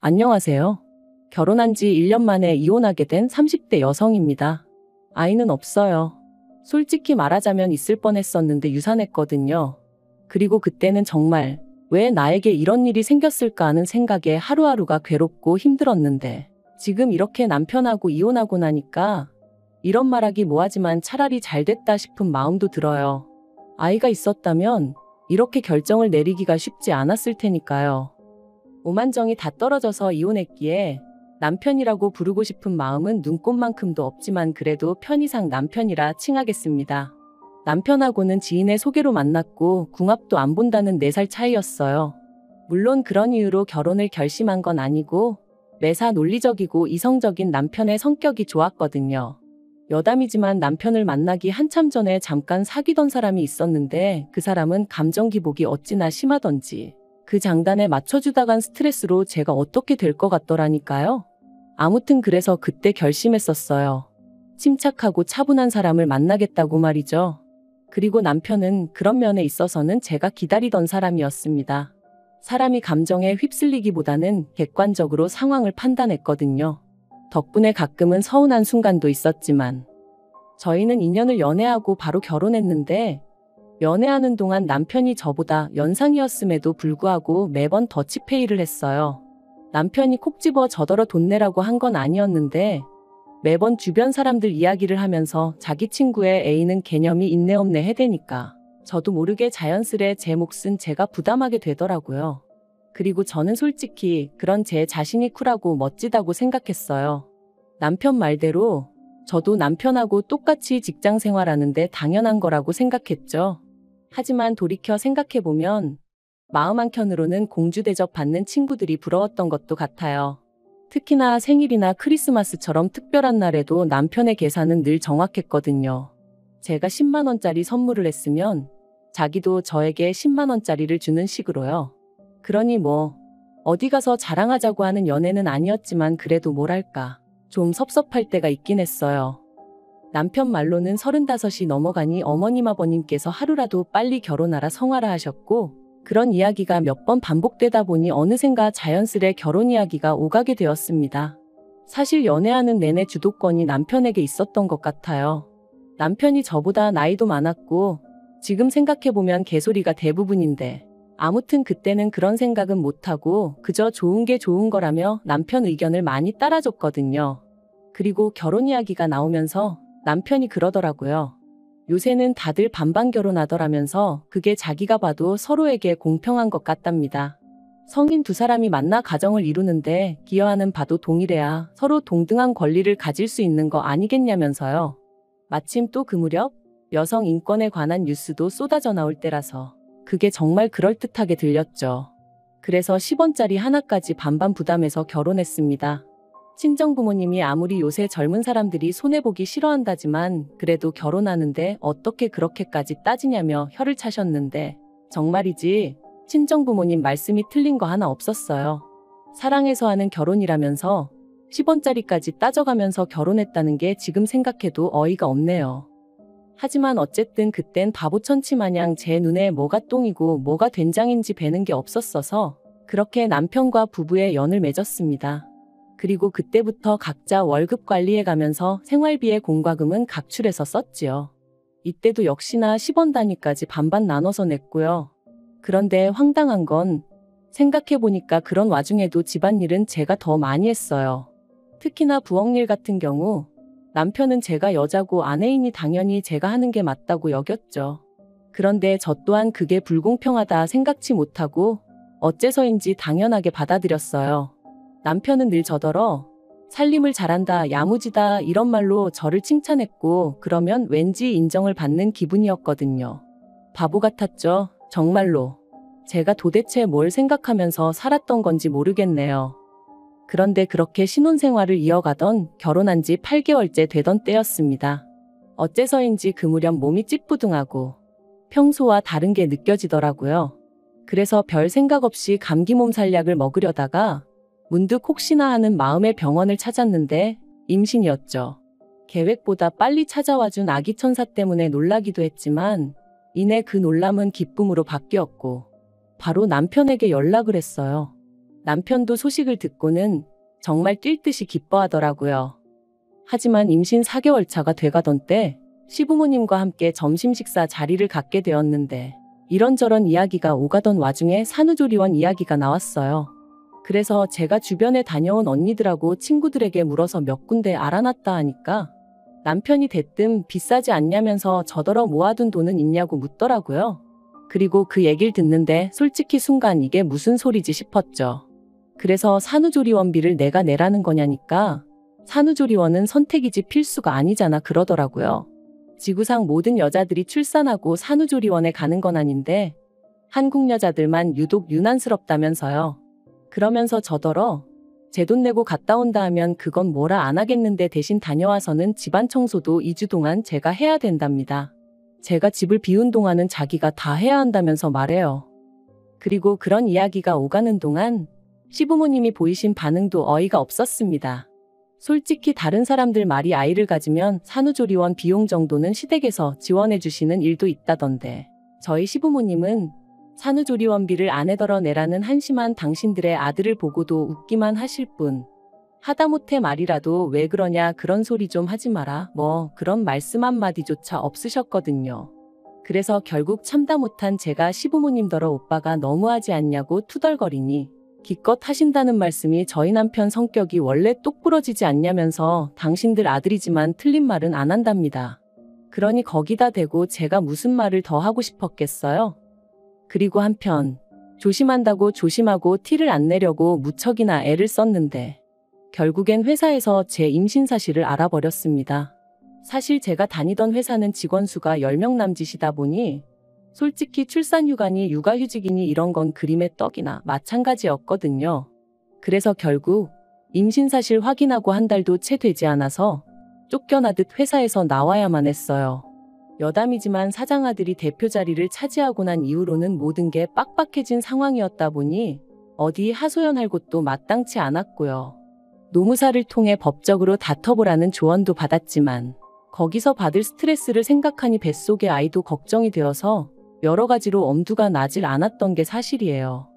안녕하세요. 결혼한 지 1년 만에 이혼하게 된 30대 여성입니다. 아이는 없어요. 솔직히 말하자면 있을 뻔했었는데 유산했거든요. 그리고 그때는 정말 왜 나에게 이런 일이 생겼을까 하는 생각에 하루하루가 괴롭고 힘들었는데 지금 이렇게 남편하고 이혼하고 나니까 이런 말하기 뭐하지만 차라리 잘 됐다 싶은 마음도 들어요. 아이가 있었다면 이렇게 결정을 내리기가 쉽지 않았을 테니까요. 오만정이 다 떨어져서 이혼했기에 남편이라고 부르고 싶은 마음은 눈꼽만큼도 없지만 그래도 편의상 남편이라 칭하겠습니다. 남편하고는 지인의 소개로 만났고 궁합도 안 본다는 4살 차이였어요. 물론 그런 이유로 결혼을 결심한 건 아니고 매사 논리적이고 이성적인 남편의 성격이 좋았거든요. 여담이지만 남편을 만나기 한참 전에 잠깐 사귀던 사람이 있었는데 그 사람은 감정 기복이 어찌나 심하던지 그 장단에 맞춰주다간 스트레스로 제가 어떻게 될 것 같더라니까요. 아무튼 그래서 그때 결심했었어요. 침착하고 차분한 사람을 만나겠다고 말이죠. 그리고 남편은 그런 면에 있어서는 제가 기다리던 사람이었습니다. 사람이 감정에 휩쓸리기보다는 객관적으로 상황을 판단했거든요. 덕분에 가끔은 서운한 순간도 있었지만 저희는 2년을 연애하고 바로 결혼했는데 연애하는 동안 남편이 저보다 연상이었음에도 불구하고 매번 더치페이를 했어요. 남편이 콕 집어 저더러 돈 내라고 한 건 아니었는데 매번 주변 사람들 이야기를 하면서 자기 친구의 애인은 개념이 있네 없네 해대니까 저도 모르게 자연스레 제 몫은 제가 부담하게 되더라고요. 그리고 저는 솔직히 그런 제 자신이 쿨하고 멋지다고 생각했어요. 남편 말대로 저도 남편하고 똑같이 직장 생활하는데 당연한 거라고 생각했죠. 하지만 돌이켜 생각해보면 마음 한켠으로는 공주 대접 받는 친구들이 부러웠던 것도 같아요. 특히나 생일이나 크리스마스처럼 특별한 날에도 남편의 계산은 늘 정확했거든요. 제가 10만 원짜리 선물을 했으면 자기도 저에게 10만 원짜리를 주는 식으로요. 그러니 뭐 어디 가서 자랑하자고 하는 연애는 아니었지만 그래도 뭐랄까 좀 섭섭할 때가 있긴 했어요. 남편 말로는 35이 넘어가니 어머님 아버님께서 하루라도 빨리 결혼하라 성하라 하셨고 그런 이야기가 몇 번 반복되다 보니 어느샌가 자연스레 결혼 이야기가 오가게 되었습니다. 사실 연애하는 내내 주도권이 남편에게 있었던 것 같아요. 남편이 저보다 나이도 많았고 지금 생각해보면 개소리가 대부분인데 아무튼 그때는 그런 생각은 못하고 그저 좋은 게 좋은 거라며 남편 의견을 많이 따라줬거든요. 그리고 결혼 이야기가 나오면서 남편이 그러더라고요. 요새는 다들 반반 결혼하더라면서 그게 자기가 봐도 서로에게 공평한 것 같답니다. 성인 두 사람이 만나 가정을 이루는데 기여하는 바도 동일해야 서로 동등한 권리를 가질 수 있는 거 아니겠냐면서요. 마침 또 그 무렵 여성 인권에 관한 뉴스도 쏟아져 나올 때라서 그게 정말 그럴듯하게 들렸죠. 그래서 10원짜리 하나까지 반반 부담해서 결혼했습니다. 친정부모님이 아무리 요새 젊은 사람들이 손해보기 싫어한다지만 그래도 결혼하는데 어떻게 그렇게까지 따지냐며 혀를 차셨는데 정말이지 친정부모님 말씀이 틀린 거 하나 없었어요. 사랑해서 하는 결혼이라면서 10원짜리까지 따져가면서 결혼했다는 게 지금 생각해도 어이가 없네요. 하지만 어쨌든 그땐 바보천치 마냥 제 눈에 뭐가 똥이고 뭐가 된장인지 배는 게 없었어서 그렇게 남편과 부부의 연을 맺었습니다. 그리고 그때부터 각자 월급 관리해가면서 생활비의 공과금은 각출해서 썼지요. 이때도 역시나 10원 단위까지 반반 나눠서 냈고요. 그런데 황당한 건 생각해보니까 그런 와중에도 집안일은 제가 더 많이 했어요. 특히나 부엌일 같은 경우 남편은 제가 여자고 아내이니 당연히 제가 하는 게 맞다고 여겼죠. 그런데 저 또한 그게 불공평하다 생각지 못하고 어째서인지 당연하게 받아들였어요. 남편은 늘 저더러 살림을 잘한다, 야무지다 이런 말로 저를 칭찬했고 그러면 왠지 인정을 받는 기분이었거든요. 바보 같았죠, 정말로. 제가 도대체 뭘 생각하면서 살았던 건지 모르겠네요. 그런데 그렇게 신혼생활을 이어가던 결혼한 지 8개월째 되던 때였습니다. 어째서인지 그 무렵 몸이 찌뿌둥하고 평소와 다른 게 느껴지더라고요. 그래서 별 생각 없이 감기 몸살약을 먹으려다가 문득 혹시나 하는 마음에 병원을 찾았는데 임신이었죠. 계획보다 빨리 찾아와준 아기 천사 때문에 놀라기도 했지만 이내 그 놀람은 기쁨으로 바뀌었고 바로 남편에게 연락을 했어요. 남편도 소식을 듣고는 정말 뛸 듯이 기뻐하더라고요. 하지만 임신 4개월 차가 돼가던 때 시부모님과 함께 점심 식사 자리를 갖게 되었는데 이런저런 이야기가 오가던 와중에 산후조리원 이야기가 나왔어요. 그래서 제가 주변에 다녀온 언니들하고 친구들에게 물어서 몇 군데 알아놨다 하니까 남편이 대뜸 비싸지 않냐면서 저더러 모아둔 돈은 있냐고 묻더라고요. 그리고 그 얘기를 듣는데 솔직히 순간 이게 무슨 소리지 싶었죠. 그래서 산후조리원비를 내가 내라는 거냐니까 산후조리원은 선택이지 필수가 아니잖아 그러더라고요. 지구상 모든 여자들이 출산하고 산후조리원에 가는 건 아닌데 한국 여자들만 유독 유난스럽다면서요. 그러면서 저더러 제 돈 내고 갔다 온다 하면 그건 뭐라 안 하겠는데 대신 다녀와서는 집안 청소도 2주 동안 제가 해야 된답니다. 제가 집을 비운 동안은 자기가 다 해야 한다면서 말해요. 그리고 그런 이야기가 오가는 동안 시부모님이 보이신 반응도 어이가 없었습니다. 솔직히 다른 사람들 말이 아이를 가지면 산후조리원 비용 정도는 시댁에서 지원해 주시는 일도 있다던데 저희 시부모님은 산후조리원비를 아내더러 내라는 한심한 당신들의 아들을 보고도 웃기만 하실 뿐 하다못해 말이라도 왜 그러냐 그런 소리 좀 하지 마라 뭐 그런 말씀 한마디조차 없으셨거든요. 그래서 결국 참다 못한 제가 시부모님더러 오빠가 너무하지 않냐고 투덜거리니 기껏 하신다는 말씀이 저희 남편 성격이 원래 똑부러지지 않냐면서 당신들 아들이지만 틀린 말은 안 한답니다. 그러니 거기다 대고 제가 무슨 말을 더 하고 싶었겠어요? 그리고 한편 조심한다고 조심하고 티를 안 내려고 무척이나 애를 썼는데 결국엔 회사에서 제 임신 사실을 알아버렸습니다. 사실 제가 다니던 회사는 직원 수가 10명 남짓이다 보니 솔직히 출산휴가니 육아휴직이니 이런 건 그림의 떡이나 마찬가지였거든요. 그래서 결국 임신 사실 확인하고 한 달도 채 되지 않아서 쫓겨나듯 회사에서 나와야만 했어요. 여담이지만 사장아들이 대표 자리를 차지하고 난 이후로는 모든 게 빡빡해진 상황이었다 보니 어디 하소연할 곳도 마땅치 않았고요. 노무사를 통해 법적으로 다퉈보라는 조언도 받았지만 거기서 받을 스트레스를 생각하니 뱃속의 아이도 걱정이 되어서 여러 가지로 엄두가 나질 않았던 게 사실이에요.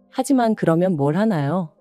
하지만 그러면 뭘 하나요?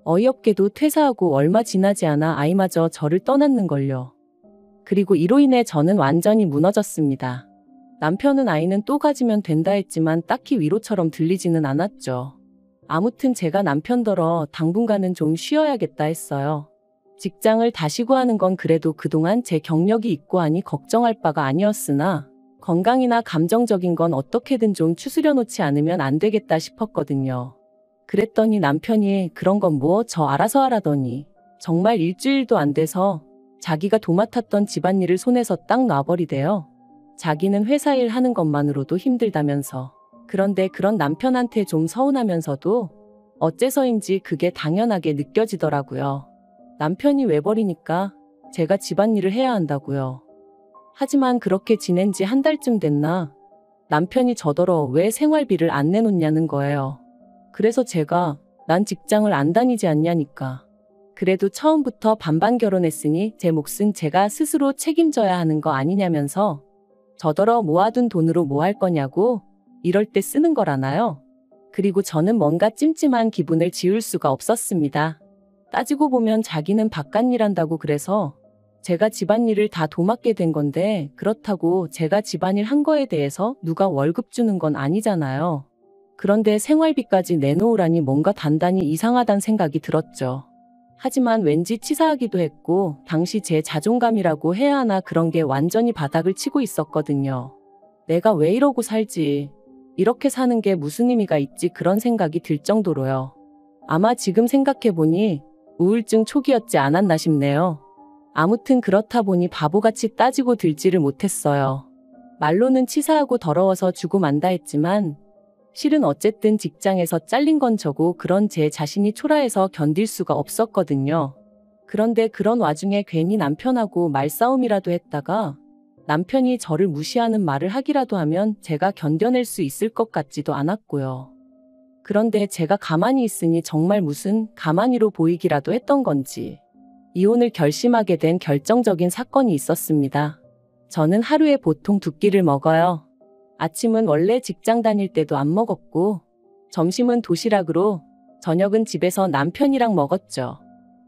어이없게도 퇴사하고 얼마 지나지 않아 아이마저 저를 떠났는걸요. 그리고 이로 인해 저는 완전히 무너졌습니다. 남편은 아이는 또 가지면 된다 했지만 딱히 위로처럼 들리지는 않았죠. 아무튼 제가 남편더러 당분간은 좀 쉬어야겠다 했어요. 직장을 다시 구하는 건 그래도 그동안 제 경력이 있고 하니 걱정할 바가 아니었으나 건강이나 감정적인 건 어떻게든 좀 추스려 놓지 않으면 안 되겠다 싶었거든요. 그랬더니 남편이 그런 건 뭐 저 알아서 하라더니 정말 일주일도 안 돼서 자기가 도맡았던 집안일을 손에서 딱 놔버리대요. 자기는 회사 일 하는 것만으로도 힘들다면서. 그런데 그런 남편한테 좀 서운하면서도 어째서인지 그게 당연하게 느껴지더라고요. 남편이 외버리니까 제가 집안일을 해야 한다고요. 하지만 그렇게 지낸 지 한 달쯤 됐나 남편이 저더러 왜 생활비를 안 내놓냐는 거예요. 그래서 제가 난 직장을 안 다니지 않냐니까. 그래도 처음부터 반반 결혼했으니 제 몫은 제가 스스로 책임져야 하는 거 아니냐면서 저더러 모아둔 돈으로 뭐 할 거냐고 이럴 때 쓰는 거라나요? 그리고 저는 뭔가 찜찜한 기분을 지울 수가 없었습니다. 따지고 보면 자기는 바깥일 한다고 그래서 제가 집안일을 다 도맡게 된 건데 그렇다고 제가 집안일 한 거에 대해서 누가 월급 주는 건 아니잖아요. 그런데 생활비까지 내놓으라니 뭔가 단단히 이상하단 생각이 들었죠. 하지만 왠지 치사하기도 했고 당시 제 자존감이라고 해야 하나 그런 게 완전히 바닥을 치고 있었거든요. 내가 왜 이러고 살지? 이렇게 사는 게 무슨 의미가 있지? 그런 생각이 들 정도로요. 아마 지금 생각해보니 우울증 초기였지 않았나 싶네요. 아무튼 그렇다 보니 바보같이 따지고 들지를 못했어요. 말로는 치사하고 더러워서 주고 만다 했지만 실은 어쨌든 직장에서 잘린 건 저고 그런 제 자신이 초라해서 견딜 수가 없었거든요. 그런데 그런 와중에 괜히 남편하고 말싸움이라도 했다가 남편이 저를 무시하는 말을 하기라도 하면 제가 견뎌낼 수 있을 것 같지도 않았고요. 그런데 제가 가만히 있으니 정말 무슨 가만히로 보이기라도 했던 건지 이혼을 결심하게 된 결정적인 사건이 있었습니다. 저는 하루에 보통 2끼를 먹어요. 아침은 원래 직장 다닐 때도 안 먹었고 점심은 도시락으로 저녁은 집에서 남편이랑 먹었죠.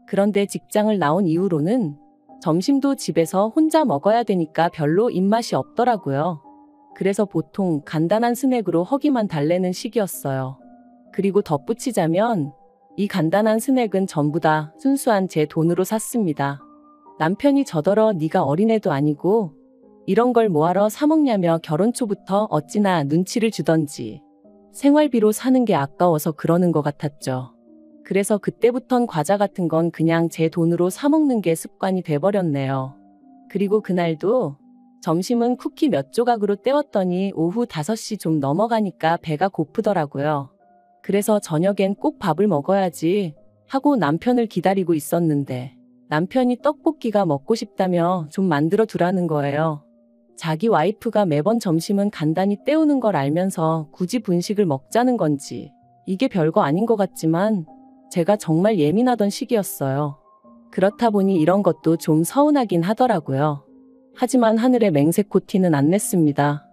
그런데 직장을 나온 이후로는 점심도 집에서 혼자 먹어야 되니까 별로 입맛이 없더라고요. 그래서 보통 간단한 스낵으로 허기만 달래는 시기였어요. 그리고 덧붙이자면 이 간단한 스낵은 전부 다 순수한 제 돈으로 샀습니다. 남편이 저더러 네가 어린애도 아니고 이런 걸 뭐하러 사 먹냐며 결혼 초부터 어찌나 눈치를 주던지 생활비로 사는 게 아까워서 그러는 것 같았죠. 그래서 그때부턴 과자 같은 건 그냥 제 돈으로 사 먹는 게 습관이 돼버렸네요. 그리고 그날도 점심은 쿠키 몇 조각으로 때웠더니 오후 5시 좀 넘어가니까 배가 고프더라고요. 그래서 저녁엔 꼭 밥을 먹어야지 하고 남편을 기다리고 있었는데 남편이 떡볶이가 먹고 싶다며 좀 만들어 두라는 거예요. 자기 와이프가 매번 점심은 간단히 때우는 걸 알면서 굳이 분식을 먹자는 건지 이게 별거 아닌 것 같지만 제가 정말 예민하던 시기였어요. 그렇다 보니 이런 것도 좀 서운하긴 하더라고요. 하지만 하늘에 맹세코 티는 안 냈습니다.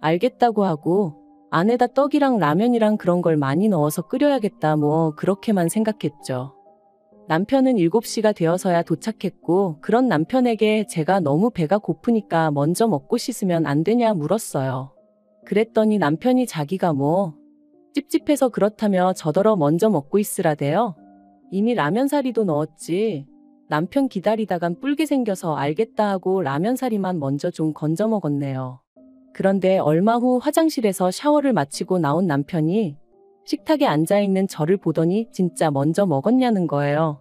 알겠다고 하고 안에다 떡이랑 라면이랑 그런 걸 많이 넣어서 끓여야겠다 뭐 그렇게만 생각했죠. 남편은 7시가 되어서야 도착했고 그런 남편에게 제가 너무 배가 고프니까 먼저 먹고 씻으면 안 되냐 물었어요. 그랬더니 남편이 자기가 뭐 찝찝해서 그렇다며 저더러 먼저 먹고 있으라대요. 이미 라면사리도 넣었지. 남편 기다리다간 뿔게 생겨서 알겠다 하고 라면사리만 먼저 좀 건져 먹었네요. 그런데 얼마 후 화장실에서 샤워를 마치고 나온 남편이 식탁에 앉아있는 저를 보더니 진짜 먼저 먹었냐는 거예요.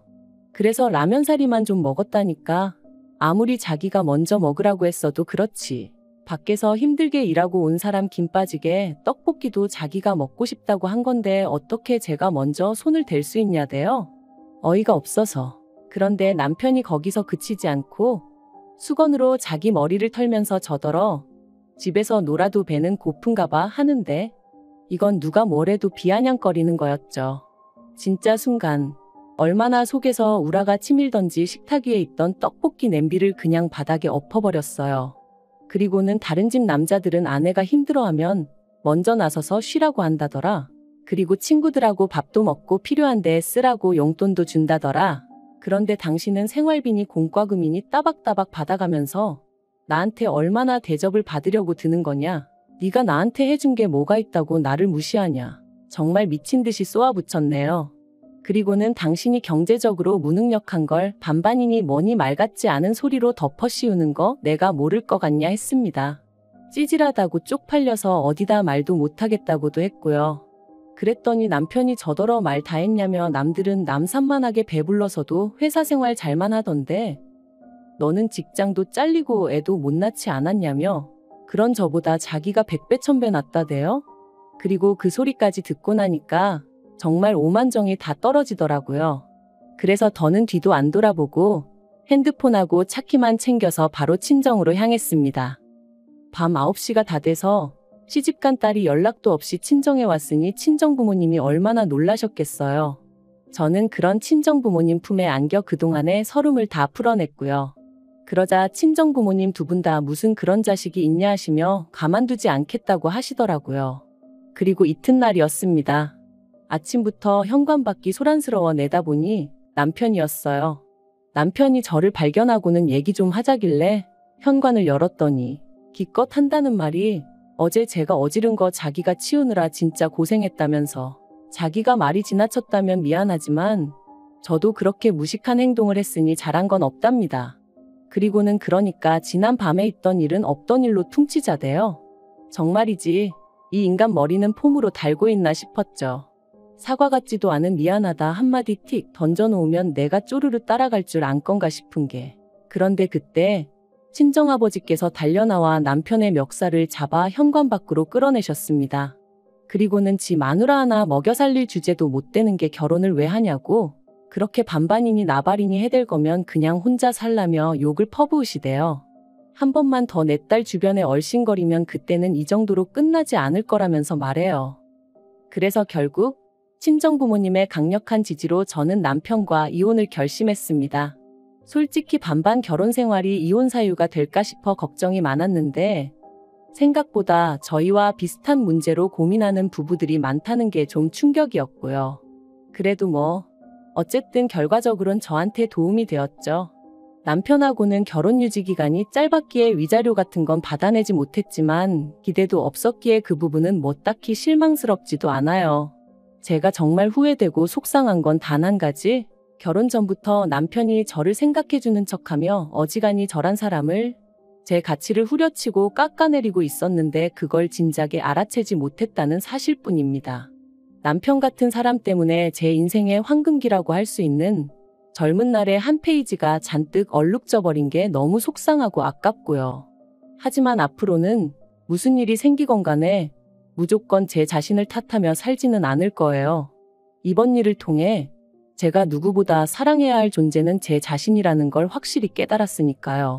그래서 라면사리만 좀 먹었다니까. 아무리 자기가 먼저 먹으라고 했어도 그렇지. 밖에서 힘들게 일하고 온 사람 김 빠지게 떡볶이도 자기가 먹고 싶다고 한 건데 어떻게 제가 먼저 손을 댈 수 있냐대요. 어이가 없어서. 그런데 남편이 거기서 그치지 않고 수건으로 자기 머리를 털면서 저더러 집에서 놀아도 배는 고픈가 봐 하는데 이건 누가 뭐래도 비아냥거리는 거였죠. 진짜 순간 얼마나 속에서 우라가 치밀던지 식탁 위에 있던 떡볶이 냄비를 그냥 바닥에 엎어버렸어요. 그리고는 다른 집 남자들은 아내가 힘들어하면 먼저 나서서 쉬라고 한다더라. 그리고 친구들하고 밥도 먹고 필요한 데에 쓰라고 용돈도 준다더라. 그런데 당신은 생활비니 공과금이니 따박따박 받아가면서 나한테 얼마나 대접을 받으려고 드는 거냐? 네가 나한테 해준 게 뭐가 있다고 나를 무시하냐? 정말 미친 듯이 쏘아붙였네요. 그리고는 당신이 경제적으로 무능력한 걸 반반이니 뭐니 말 같지 않은 소리로 덮어 씌우는 거 내가 모를 것 같냐 했습니다. 찌질하다고 쪽팔려서 어디다 말도 못하겠다고도 했고요. 그랬더니 남편이 저더러 말 다 했냐며 남들은 남산만하게 배불러서도 회사 생활 잘만 하던데 너는 직장도 잘리고 애도 못 낳지 않았냐며 그런 저보다 자기가 100배 1000배 낫다대요? 그리고 그 소리까지 듣고 나니까 정말 오만정이 다 떨어지더라고요. 그래서 더는 뒤도 안 돌아보고 핸드폰하고 차키만 챙겨서 바로 친정으로 향했습니다. 밤 9시가 다 돼서 시집간 딸이 연락도 없이 친정에 왔으니 친정부모님이 얼마나 놀라셨겠어요. 저는 그런 친정부모님 품에 안겨 그동안의 서름을 다 풀어냈고요. 그러자 친정부모님 두 분 다 무슨 그런 자식이 있냐 하시며 가만두지 않겠다고 하시더라고요. 그리고 이튿날이었습니다. 아침부터 현관밖이 소란스러워 내다보니 남편이었어요. 남편이 저를 발견하고는 얘기 좀 하자길래 현관을 열었더니 기껏 한다는 말이 어제 제가 어지른 거 자기가 치우느라 진짜 고생했다면서 자기가 말이 지나쳤다면 미안하지만 저도 그렇게 무식한 행동을 했으니 잘한 건 없답니다. 그리고는 그러니까 지난 밤에 있던 일은 없던 일로 퉁치자대요. 정말이지 이 인간 머리는 폼으로 달고 있나 싶었죠. 사과 같지도 않은 미안하다 한마디 틱 던져놓으면 내가 쪼르르 따라갈 줄 안 건가 싶은 게. 그런데 그때 친정아버지께서 달려나와 남편의 멱살을 잡아 현관 밖으로 끌어내셨습니다. 그리고는 지 마누라 하나 먹여 살릴 주제도 못 되는 게 결혼을 왜 하냐고 그렇게 반반이니 나발이니 해댈 거면 그냥 혼자 살라며 욕을 퍼부으시대요. 한 번만 더 내 딸 주변에 얼씬거리면 그때는 이 정도로 끝나지 않을 거라면서 말해요. 그래서 결국 친정부모님의 강력한 지지로 저는 남편과 이혼을 결심했습니다. 솔직히 반반 결혼 생활이 이혼 사유가 될까 싶어 걱정이 많았는데 생각보다 저희와 비슷한 문제로 고민하는 부부들이 많다는 게 좀 충격이었고요. 그래도 뭐, 어쨌든 결과적으론 저한테 도움이 되었죠. 남편하고는 결혼 유지 기간이 짧았기에 위자료 같은 건 받아내지 못했지만 기대도 없었기에 그 부분은 뭐 딱히 실망스럽지도 않아요. 제가 정말 후회되고 속상한 건 단 한 가지, 결혼 전부터 남편이 저를 생각해주는 척하며 어지간히 저란 사람을 제 가치를 후려치고 깎아내리고 있었는데 그걸 진작에 알아채지 못했다는 사실뿐입니다. 남편 같은 사람 때문에 제 인생의 황금기라고 할 수 있는 젊은 날의 한 페이지가 잔뜩 얼룩져 버린 게 너무 속상하고 아깝고요. 하지만 앞으로는 무슨 일이 생기건 간에 무조건 제 자신을 탓하며 살지는 않을 거예요. 이번 일을 통해 제가 누구보다 사랑해야 할 존재는 제 자신이라는 걸 확실히 깨달았으니까요.